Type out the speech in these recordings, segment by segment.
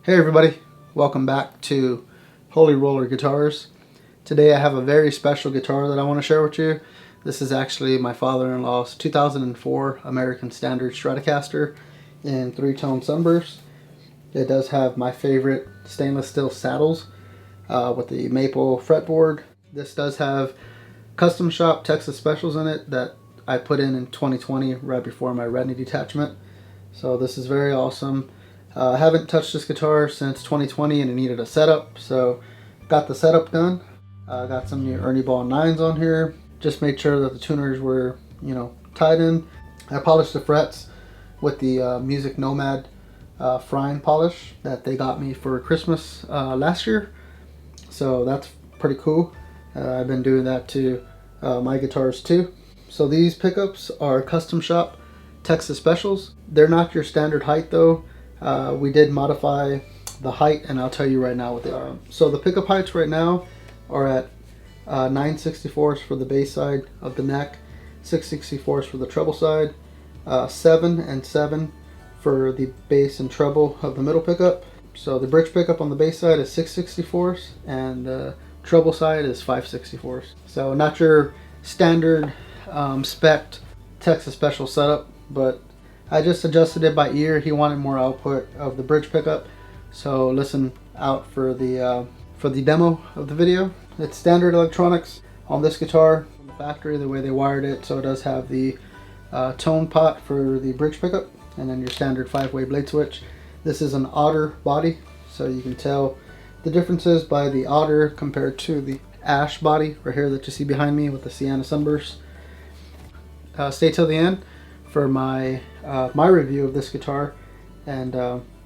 Hey everybody, welcome back to Holy Roller Guitars. Today I have a very special guitar that I want to share with you. This is actually my father-in-law's 2004 American Standard Stratocaster in 3-tone sunburst. It does have my favorite stainless steel saddles with the maple fretboard. This does have custom shop Texas specials in it that I put in 2020 right before my Redney detachment. So this is very awesome. I haven't touched this guitar since 2020 and it needed a setup, so got the setup done. Got some new Ernie Ball 9s on here. Just made sure that the tuners were, tied in. I polished the frets with the Music Nomad Frying polish that they got me for Christmas last year. So that's pretty cool. I've been doing that to my guitars too. So these pickups are custom shop Texas specials. They're not your standard height though. We did modify the height, and I'll tell you right now what they are. So the pickup heights right now are at 9/64 for the bass side of the neck, 6/64 for the treble side, 7 and 7 for the bass and treble of the middle pickup. So the bridge pickup on the bass side is 6/64 and the treble side is 5/64. So not your standard spec Texas special setup, but I just adjusted it by ear. He wanted more output of the bridge pickup, so listen out for the demo of the video. It's standard electronics on this guitar from the factory, the way they wired it. So it does have the tone pot for the bridge pickup, and then your standard 5-way blade switch. This is an Otter body, so you can tell the differences by the Otter compared to the Ash body right here that you see behind me with the Sienna sunburst. Stay till the end for my my review of this guitar, and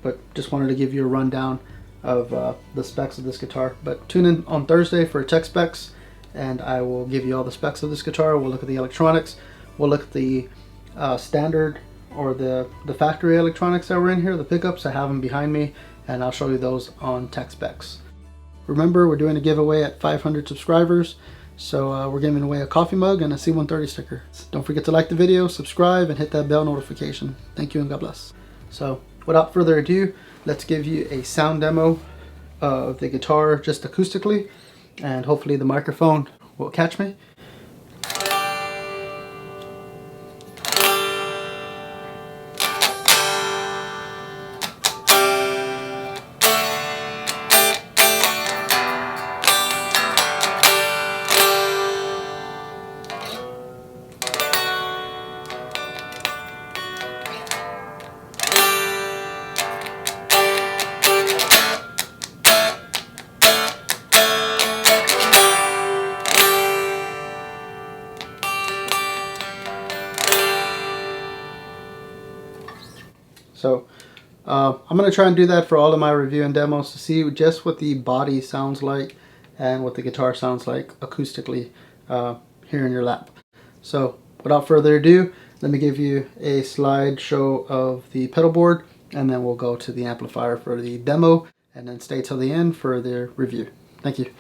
but just wanted to give you a rundown of the specs of this guitar. But tune in on Thursday for tech specs, and I will give you all the specs of this guitar. We'll look at the electronics, we'll look at the standard or the factory electronics that were in here, the pickups. I have them behind me, and I'll show you those on tech specs. Remember, we're doing a giveaway at 500 subscribers. So we're giving away a coffee mug and a C130 sticker. Don't forget to like the video, subscribe, and hit that bell notification. Thank you and God bless. So without further ado, let's give you a sound demo of the guitar just acoustically, and hopefully the microphone will catch me. So I'm going to try and do that for all of my review and demos to see just what the body sounds like and what the guitar sounds like acoustically here in your lap. So without further ado, let me give you a slideshow of the pedal board, and then we'll go to the amplifier for the demo, and then stay till the end for the review. Thank you.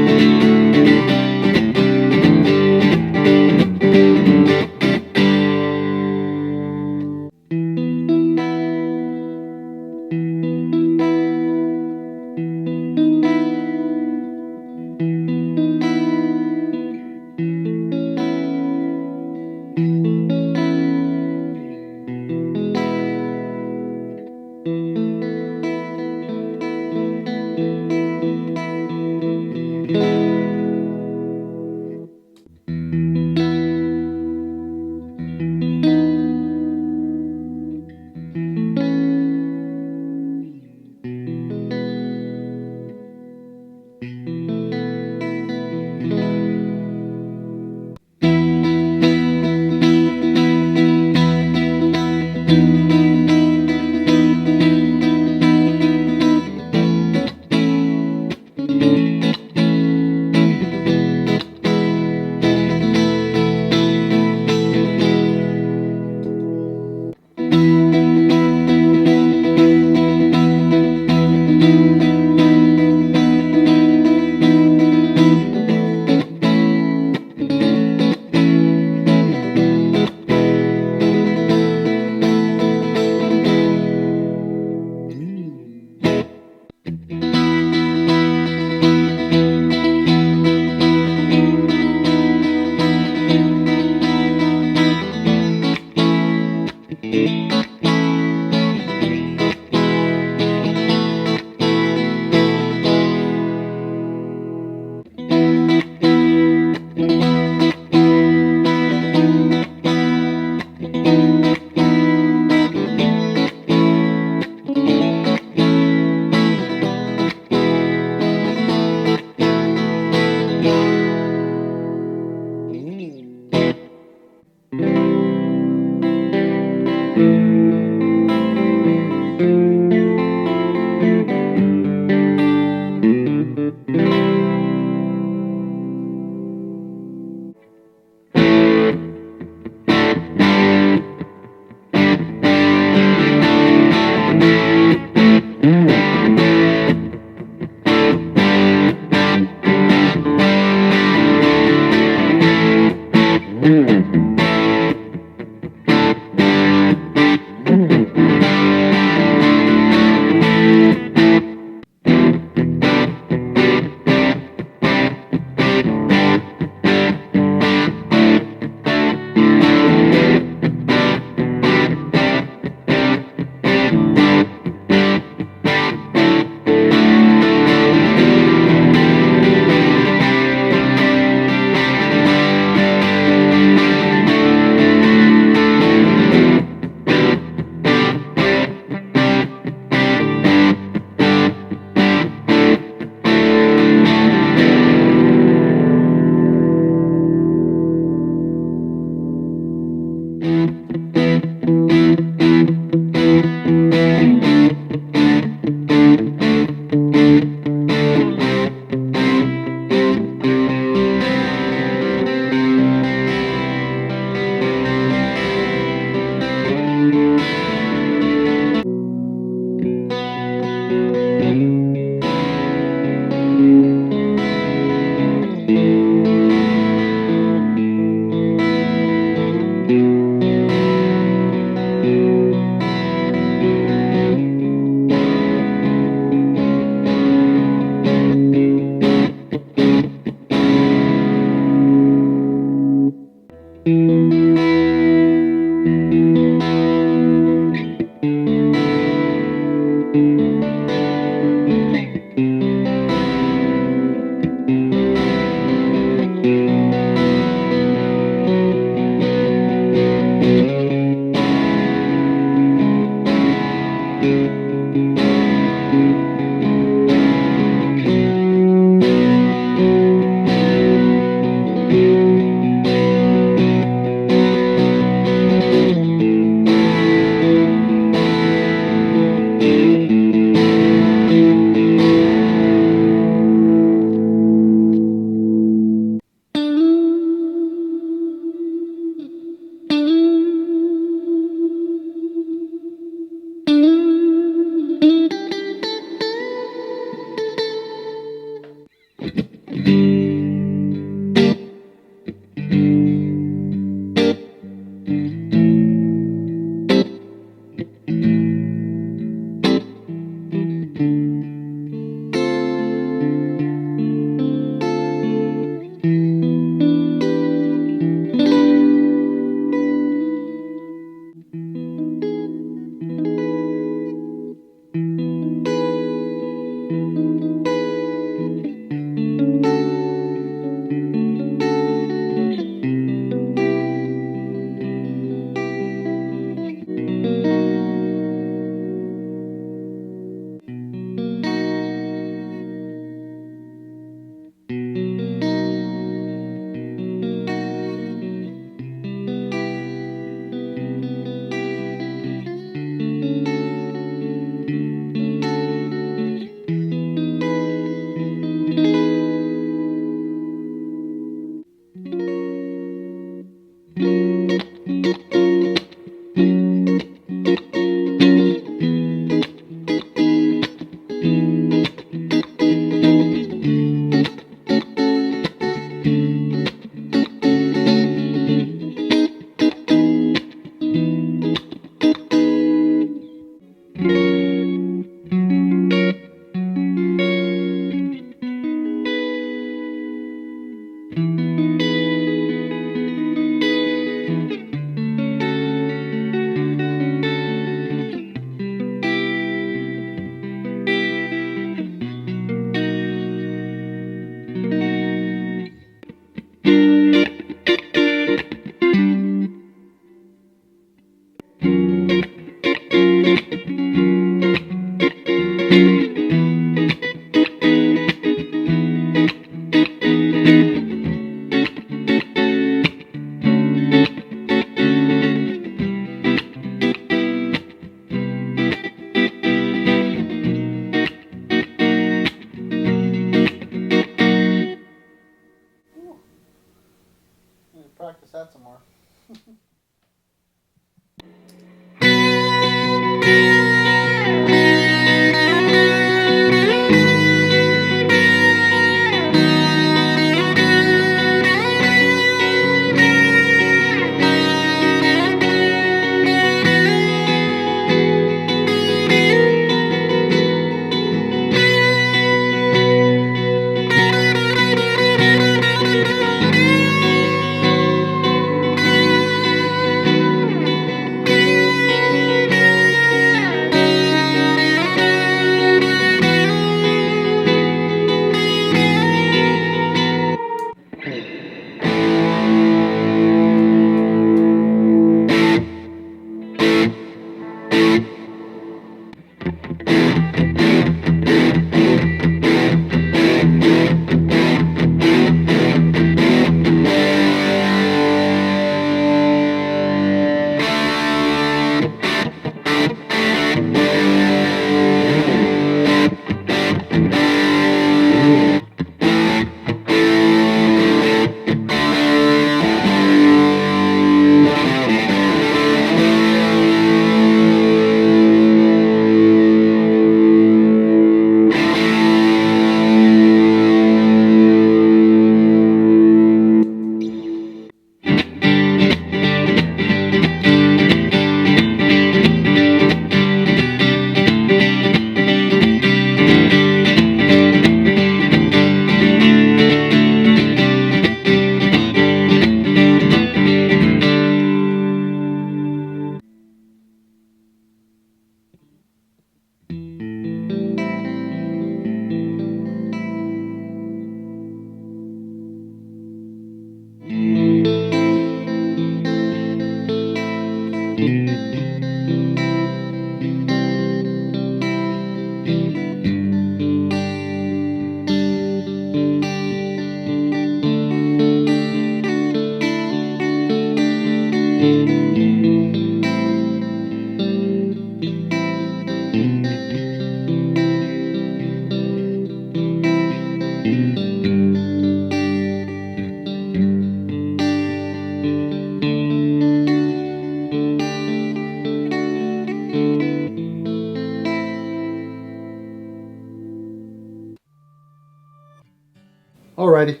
Alrighty,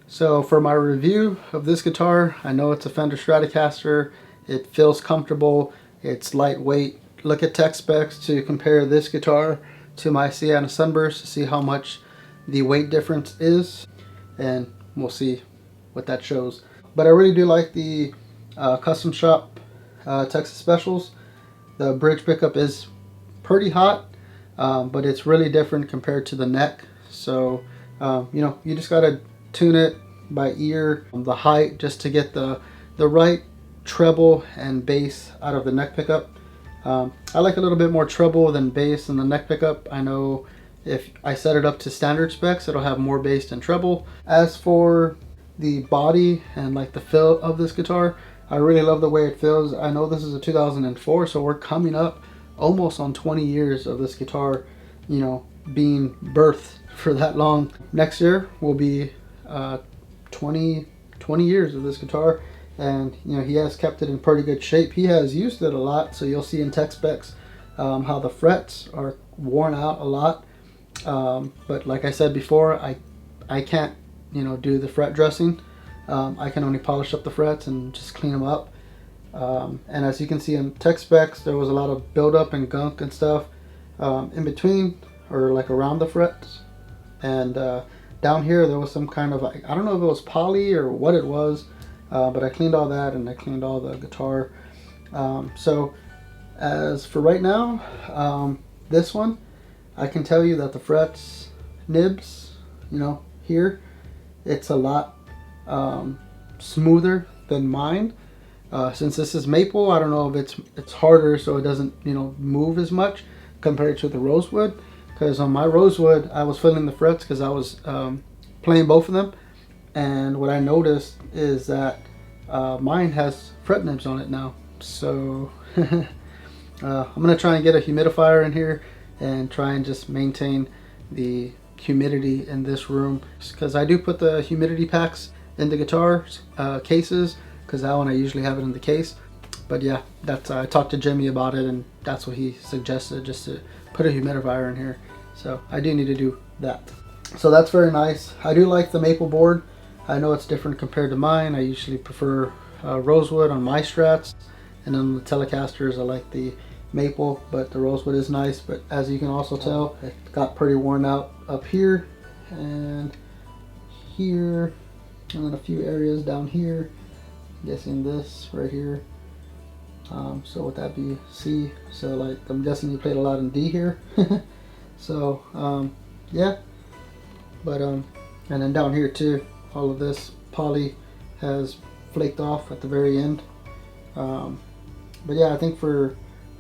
so for my review of this guitar, I know it's a Fender Stratocaster. It feels comfortable, it's lightweight. Look at tech specs to compare this guitar to my Sienna Sunburst to see how much the weight difference is, and we'll see what that shows. But I really do like the Custom Shop Texas Specials. The bridge pickup is pretty hot, but it's really different compared to the neck. So you know, you just gotta tune it by ear, the height, just to get the right treble and bass out of the neck pickup. I like a little bit more treble than bass in the neck pickup. I know if I set it up to standard specs, it'll have more bass than treble. As for the body and like the feel of this guitar, I really love the way it feels. I know this is a 2004, so we're coming up almost on 20 years of this guitar, you know, being birthed for that long. Next year will be 20 years of this guitar, and you know, he has kept it in pretty good shape. He has used it a lot, so you'll see in tech specs how the frets are worn out a lot, but like I said before, I can't, you know, do the fret dressing. I can only polish up the frets and just clean them up, and as you can see in tech specs, there was a lot of buildup and gunk and stuff in between, or like around the frets, and down here there was some kind of, I don't know if it was poly or what it was, but I cleaned all that, and I cleaned all the guitar. So as for right now, this one, I can tell you that the frets, nibs, you know, here, it's a lot smoother than mine. Since this is maple, I don't know if it's harder, so it doesn't, you know, move as much compared to the rosewood. Because on my rosewood, I was feeling the frets because I was playing both of them, and what I noticed is that mine has fret nibs on it now. So I'm gonna try and get a humidifier in here and try and just maintain the humidity in this room, because I do put the humidity packs in the guitar cases, because that one I usually have it in the case. But yeah, that's I talked to Jimmy about it, and that's what he suggested, just to put a humidifier in here. So I do need to do that. So that's very nice. I do like the maple board. I know it's different compared to mine. I usually prefer rosewood on my Strats, and on the Telecasters I like the maple, but the rosewood is nice. But as you can also tell, it got pretty worn out up here and here, and then a few areas down here. I'm guessing this right here. So would that be C? So like, I'm guessing you played a lot in D here. So yeah, but and then down here too, all of this poly has flaked off at the very end. But yeah, I think for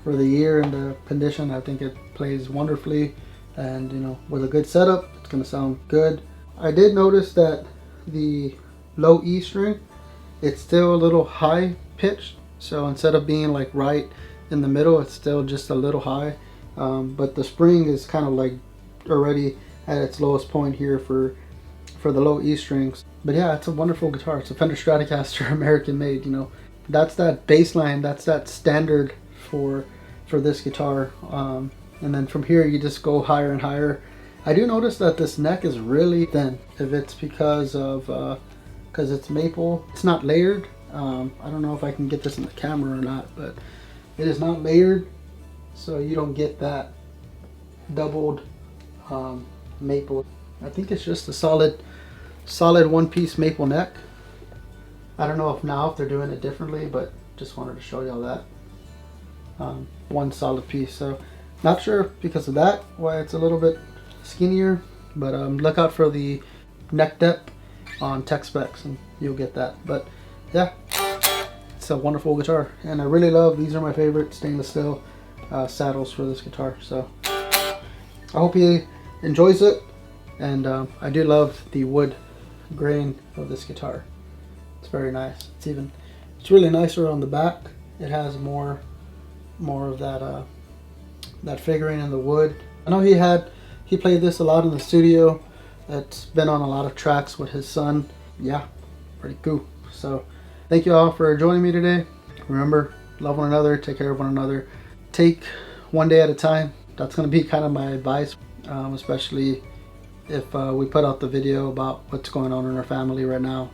the year and the condition, I think it plays wonderfully, and you know, with a good setup, it's gonna sound good. I did notice that the low E string, it's still a little high pitched. So instead of being like right in the middle, it's still just a little high. But the spring is kind of like already at its lowest point here for the low E strings. But yeah, it's a wonderful guitar. It's a Fender Stratocaster, American made. You know, that's that bass line, that's that standard for this guitar. And then from here you just go higher and higher. I do notice that this neck is really thin. If it's because it's maple, it's not layered. I don't know if I can get this in the camera or not, but it is not layered, so you don't get that doubled maple. I think it's just a solid one-piece maple neck. I don't know if they're doing it differently, but just wanted to show y'all that one solid piece. So not sure because of that why it's a little bit skinnier, but look out for the neck depth on tech specs and you'll get that. But yeah, it's a wonderful guitar, and I really love, these are my favorite stainless steel saddles for this guitar. So I hope he enjoys it, and I do love the wood grain of this guitar. It's very nice. It's really nicer on the back. It has more of that figuring in the wood. I know he played this a lot in the studio. It's been on a lot of tracks with his son. Yeah, pretty cool. So thank you all for joining me today. Remember, love one another, take care of one another, take one day at a time. That's going to be kind of my advice, especially if we put out the video about what's going on in our family right now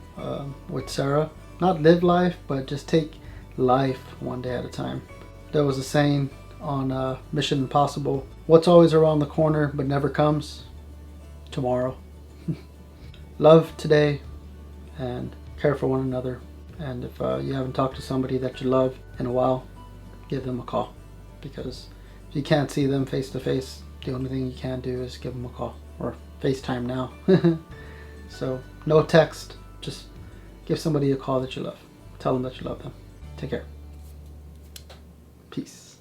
with Sarah. Not live life, but just take life one day at a time. There was a saying on Mission Impossible: what's always around the corner but never comes? Tomorrow. Love today and care for one another. And if you haven't talked to somebody that you love in a while, give them a call, because if you can't see them face to face, the only thing you can do is give them a call, or FaceTime now. So no text, just give somebody a call that you love. Tell them that you love them. Take care. Peace.